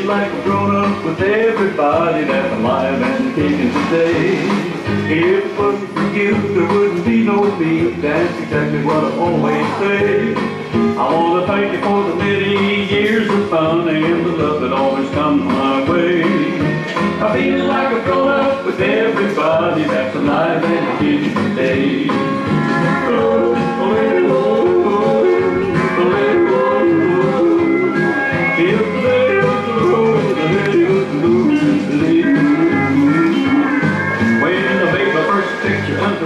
like I've grown up with everybody that's alive and kicking today. If it wasn't for you, there wouldn't be no me. That's exactly what I always say. I want to thank you for the many years of fun and the love that always comes my way. I feel like I've grown up with everybody that's alive and kicking today.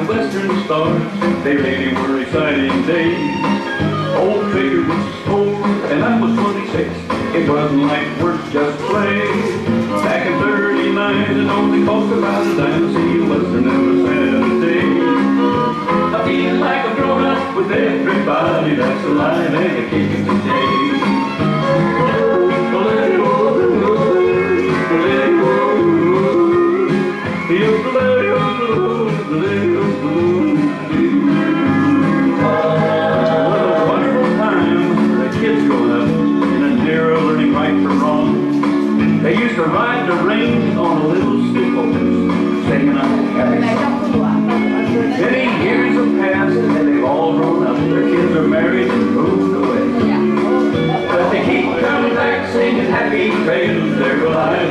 Western stars, they really were exciting days. Old Trader was 4 and I was 26. It wasn't like work just play. Back in 39, it only cost about a dime to see a Western every Saturday. I feel like I've grown up with everybody that's alive and kicking today. They used to ride the range on a little stick horse, singing a happy song. Many years have passed and they've all grown up. Their kids are married and moved away. But they keep coming back singing happy praise. They're alive.